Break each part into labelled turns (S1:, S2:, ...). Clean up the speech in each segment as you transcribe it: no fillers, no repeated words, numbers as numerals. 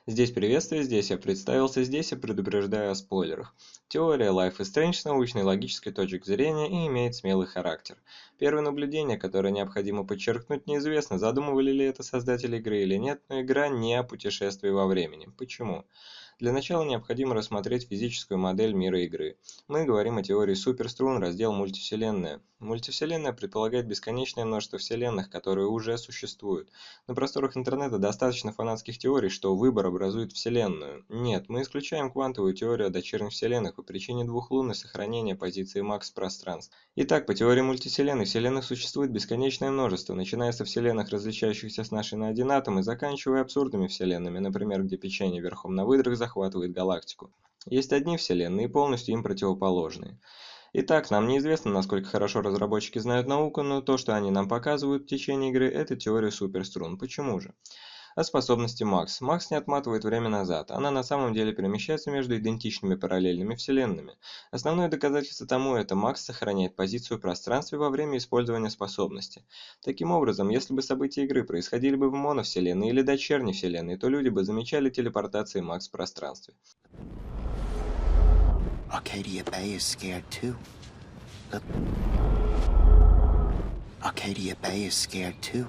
S1: Здесь приветствие, здесь я представился, здесь я предупреждаю о спойлерах. Теория Life is Strange с научной и логической точек зрения и имеет смелый характер. Первое наблюдение, которое необходимо подчеркнуть, неизвестно, задумывали ли это создатели игры или нет, но игра не о путешествии во времени. Почему? Для начала необходимо рассмотреть физическую модель мира игры. Мы говорим о теории суперструн, раздел мультивселенная. Мультивселенная предполагает бесконечное множество вселенных, которые уже существуют. На просторах интернета достаточно фанатских теорий, что выбор образует Вселенную. Нет, мы исключаем квантовую теорию о дочерних вселенных по причине двух лун и сохранения позиции Макс пространств. Итак, по теории мультивселенной, вселенных существует бесконечное множество, начиная со вселенных, различающихся с нашей на один атом, и заканчивая абсурдными вселенными, например, где печенье верхом на выдрах захватывает галактику. Есть одни вселенные, полностью им противоположные. Итак, нам неизвестно, насколько хорошо разработчики знают науку, но то, что они нам показывают в течение игры, это теория суперструн. Почему же? О способности Макс. Макс не отматывает время назад, она на самом деле перемещается между идентичными параллельными вселенными. Основное доказательство тому это Макс сохраняет позицию в пространстве во время использования способности. Таким образом, если бы события игры происходили бы в моновселенной или дочерней вселенной, то люди бы замечали телепортации Макс в пространстве.
S2: Arcadia Bay is scared too. Look. Arcadia Bay is scared too.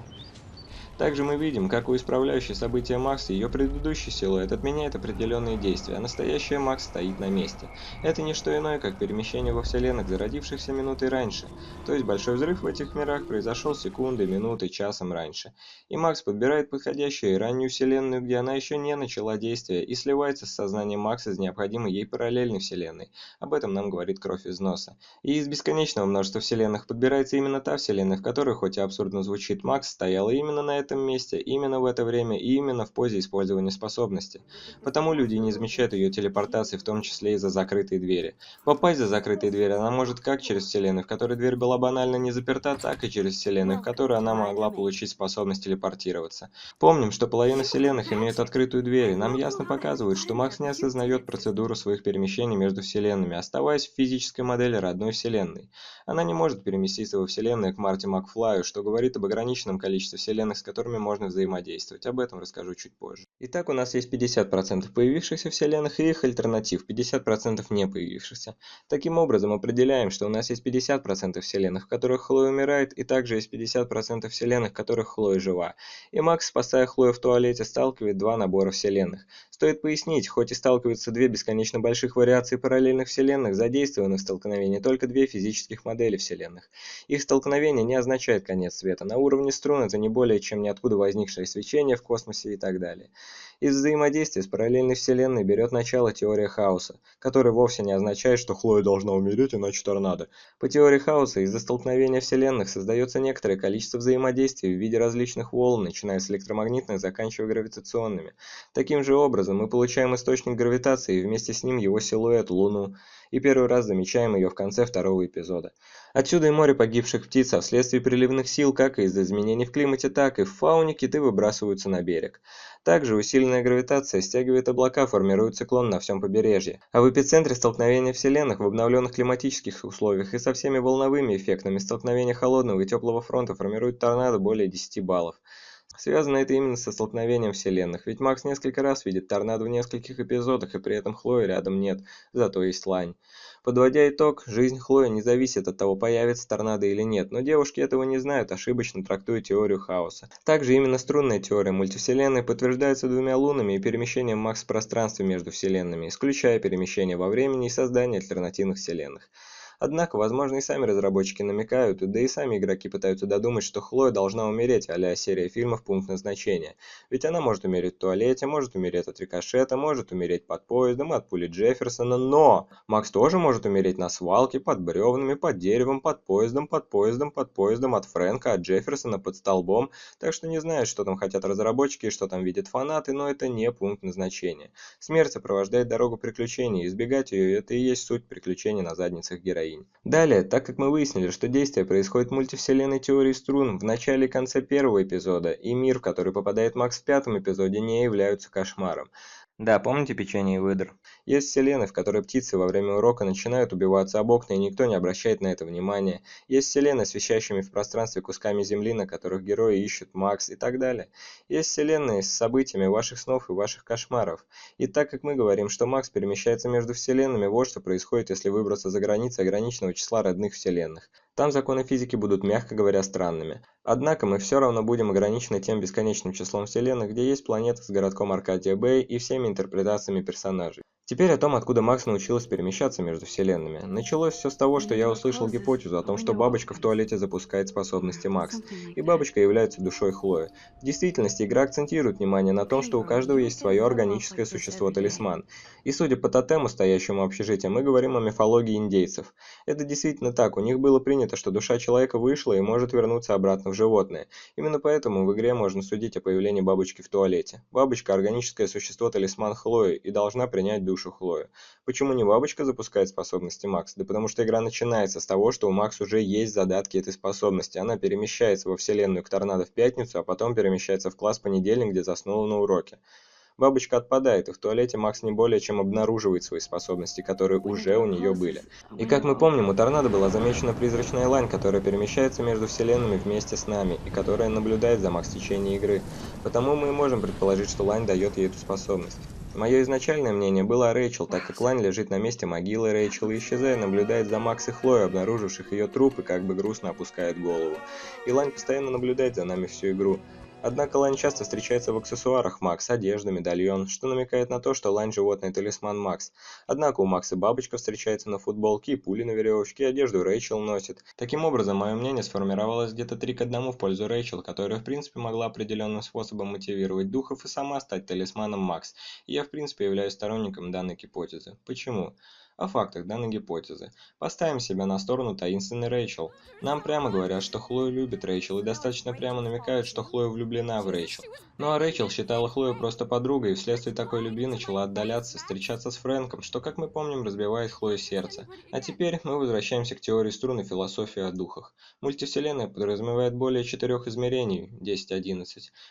S1: Также мы видим, как у исправляющей события Макс ее предыдущий силуэт отменяет определенные действия, а настоящая Макс стоит на месте. Это не что иное, как перемещение во вселенных, зародившихся минутой раньше. То есть большой взрыв в этих мирах произошел секунды, минуты, часом раньше. И Макс подбирает подходящую и раннюю вселенную, где она еще не начала действия, и сливается с сознанием Макс из необходимой ей параллельной вселенной. Об этом нам говорит кровь из носа. И из бесконечного множества вселенных подбирается именно та вселенная, в которой, хоть и абсурдно звучит, Макс стояла именно на этом месте, именно в это время и именно в позе использования способности. Потому люди не замечают ее телепортации, в том числе и за закрытые двери. Попасть за закрытые двери она может как через вселенную, в которой дверь была банально не заперта, так и через вселенную, в которой она могла получить способность телепортироваться. Помним, что половина вселенных имеют открытую дверь, и нам ясно показывают, что Макс не осознает процедуру своих перемещений между вселенными, оставаясь в физической модели родной вселенной. Она не может переместиться во вселенную к Марти Макфлаю, что говорит об ограниченном количестве вселенных, с которыми можно взаимодействовать. Об этом расскажу чуть позже. Итак, у нас есть 50% появившихся вселенных и их альтернатив, 50% не появившихся. Таким образом, определяем, что у нас есть 50% вселенных, в которых Хлоя умирает, и также есть 50% вселенных, в которых Хлоя жива. И Макс, спасая Хлою в туалете, сталкивает два набора вселенных. Стоит пояснить, хоть и сталкиваются две бесконечно больших вариации параллельных вселенных, задействованы в столкновении только две физических модели вселенных. Их столкновение не означает конец света. На уровне струн это не более чем ниоткуда возникшее свечение в космосе и так далее. Из взаимодействия с параллельной вселенной берет начало теория хаоса, которая вовсе не означает, что Хлоя должна умереть, иначе торнадо. По теории хаоса из-за столкновения вселенных создается некоторое количество взаимодействий в виде различных волн, начиная с электромагнитных, заканчивая гравитационными. Таким же образом мы получаем источник гравитации и вместе с ним его силуэт, Луну, и первый раз замечаем ее в конце второго эпизода. Отсюда и море погибших птиц, а вследствие приливных сил, как и из-за изменений в климате, так и в фауне киты выбрасываются на берег. Также усиленная гравитация стягивает облака, формирует циклон на всем побережье. А в эпицентре столкновения вселенных в обновленных климатических условиях и со всеми волновыми эффектами столкновения холодного и теплого фронта формирует торнадо более 10 баллов. Связано это именно со столкновением вселенных, ведь Макс несколько раз видит торнадо в нескольких эпизодах, и при этом Хлои рядом нет, зато есть Лань. Подводя итог, жизнь Хлои не зависит от того, появится торнадо или нет, но девушки этого не знают, ошибочно трактуя теорию хаоса. Также именно струнная теория мультивселенной подтверждается двумя лунами и перемещением Макс в пространстве между вселенными, исключая перемещение во времени и создание альтернативных вселенных. Однако, возможно, и сами разработчики намекают, да и сами игроки пытаются додумать, что Хлоя должна умереть, а-ля серия фильмов «Пункт назначения». Ведь она может умереть в туалете, может умереть от рикошета, может умереть под поездом, от пули Джефферсона, но Макс тоже может умереть на свалке, под бревнами, под деревом, под поездом, под поездом, под поездом, от Фрэнка, от Джефферсона, под столбом. Так что не знаю, что там хотят разработчики и что там видят фанаты, но это не пункт назначения. Смерть сопровождает дорогу приключений, избегать ее – это и есть суть приключений на задницах героинь. Далее, так как мы выяснили, что действие происходит в мультивселенной теории струн в начале и конце первого эпизода, и мир, в который попадает Макс в пятом эпизоде, не являются кошмаром. Да, помните печенье и выдр? Есть вселенные, в которой птицы во время урока начинают убиваться об окна, и никто не обращает на это внимания. Есть вселенные с висящими в пространстве кусками земли, на которых герои ищут Макс и так далее. Есть вселенные с событиями ваших снов и ваших кошмаров. И так как мы говорим, что Макс перемещается между вселенными, вот что происходит, если выбраться за границы ограниченного числа родных вселенных. Там законы физики будут, мягко говоря, странными. Однако мы все равно будем ограничены тем бесконечным числом вселенных, где есть планета с городком Аркадия Бэй и всеми интерпретациями персонажей. Теперь о том, откуда Макс научилась перемещаться между вселенными. Началось все с того, что я услышал гипотезу о том, что бабочка в туалете запускает способности Макс, и бабочка является душой Хлои. В действительности игра акцентирует внимание на том, что у каждого есть свое органическое существо-талисман. И судя по тотему, стоящему общежития, мы говорим о мифологии индейцев. Это действительно так, у них было принято, что душа человека вышла и может вернуться обратно в животное. Именно поэтому в игре можно судить о появлении бабочки в туалете. Бабочка – органическое существо-талисман Хлои и должна принять душу Хлою. Почему не бабочка запускает способности Макс? Да потому что игра начинается с того, что у Макс уже есть задатки этой способности. Она перемещается во вселенную к торнадо в пятницу, а потом перемещается в класс в понедельник, где заснула на уроке. Бабочка отпадает, и в туалете Макс не более чем обнаруживает свои способности, которые уже у нее были. И как мы помним, у торнадо была замечена призрачная лань, которая перемещается между вселенными вместе с нами, и которая наблюдает за Макс в течение игры. Потому мы и можем предположить, что лань дает ей эту способность. Мое изначальное мнение было о Рэйчел, так как лань лежит на месте могилы Рэйчел и, исчезая, наблюдает за Макс и Хлоей, обнаруживших ее труп, и как бы грустно опускает голову. И лань постоянно наблюдает за нами всю игру. Однако лань часто встречается в аксессуарах Макс, одежда, медальон, что намекает на то, что лань – животный талисман Макс. Однако у Макса бабочка встречается на футболке, и пули на веревочке, одежду Рэйчел носит. Таким образом, мое мнение сформировалось где-то 3 к 1 в пользу Рэйчел, которая в принципе могла определенным способом мотивировать духов и сама стать талисманом Макс. И я в принципе являюсь сторонником данной гипотезы. Почему? О фактах данной гипотезы. Поставим себя на сторону таинственной Рэйчел. Нам прямо говорят, что Хлою любит Рэйчел, и достаточно прямо намекают, что Хлоя влюблена в Рэйчел. Ну а Рэйчел считала Хлою просто подругой, и вследствие такой любви начала отдаляться, встречаться с Фрэнком, что, как мы помним, разбивает Хлое сердце. А теперь мы возвращаемся к теории струн и философии о духах. Мультивселенная подразумевает более 4 измерений, 10-11.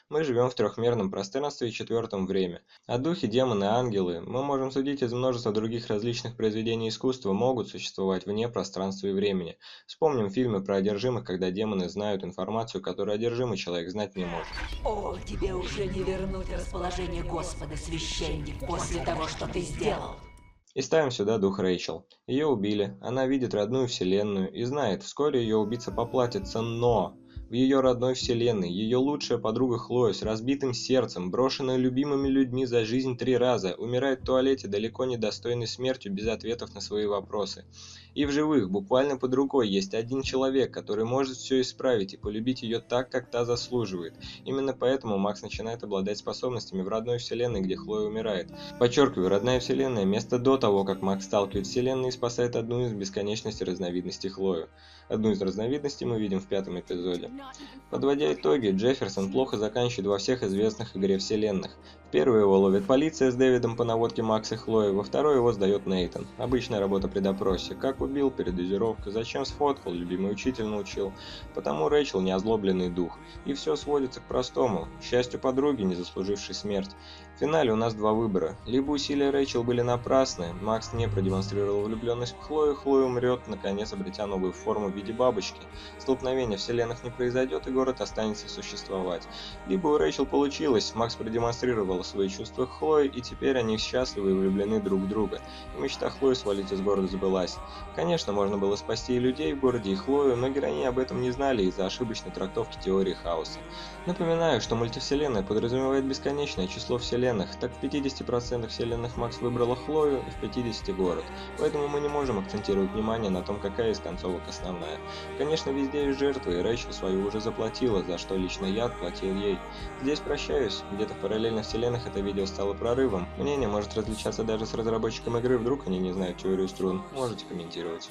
S1: Мы живем в трехмерном пространстве и четвертом время. А духи, демоны, ангелы, мы можем судить из множества других различных произведений искусства, могут существовать вне пространства и времени. Вспомним фильмы про одержимых, когда демоны знают информацию, которую одержимый человек знать не может.
S3: О, тебе уже не вернуть расположение Господа, священник, после того, что ты сделал.
S1: И ставим сюда дух Рэйчел. Ее убили, она видит родную вселенную и знает, вскоре ее убийца поплатится, но... В ее родной вселенной, ее лучшая подруга Хлоя с разбитым сердцем, брошенная любимыми людьми за жизнь 3 раза, умирает в туалете далеко не достойной смертью без ответов на свои вопросы. И в живых, буквально под рукой, есть один человек, который может все исправить и полюбить ее так, как та заслуживает. Именно поэтому Макс начинает обладать способностями в родной вселенной, где Хлоя умирает. Подчеркиваю, родная вселенная, место до того, как Макс сталкивает вселенные и спасает одну из бесконечности разновидностей Хлою. Одну из разновидностей мы видим в 5-м эпизоде. Подводя итоги, Джефферсон плохо заканчивает во всех известных игре вселенных. В первую его ловит полиция с Дэвидом по наводке Макса и Хлои, во вторую его сдает Нейтан. Обычная работа при допросе. Как убил, передозировка, зачем сфоткал, любимый учитель научил. Потому Рэйчел не озлобленный дух. И все сводится к простому. К счастью подруги, не заслужившей смерть. В финале у нас 2 выбора. Либо усилия Рэйчел были напрасны, Макс не продемонстрировал влюбленность в Хлою, Хлоя умрет, наконец обретя новую форму в виде бабочки. Столкновение вселенных не произойдет, и город останется существовать. Либо у Рэйчел получилось, Макс продемонстрировал свои чувства к Хлое, и теперь они счастливы и влюблены друг в друга. И мечта Хлои свалить из города сбылась. Конечно, можно было спасти и людей в городе, и Хлою, но героини об этом не знали из-за ошибочной трактовки теории хаоса. Напоминаю, что мультивселенная подразумевает бесконечное число вселенных, так в 50% вселенных Макс выбрала Хлою и в 50% город, поэтому мы не можем акцентировать внимание на том, какая из концовок основная. Конечно, везде есть жертвы, и Рэйчел свою уже заплатила, за что лично я отплатил ей. Здесь прощаюсь, где-то в параллельных вселенных это видео стало прорывом. Мнение может различаться даже с разработчиком игры, вдруг они не знают теорию струн, можете комментировать.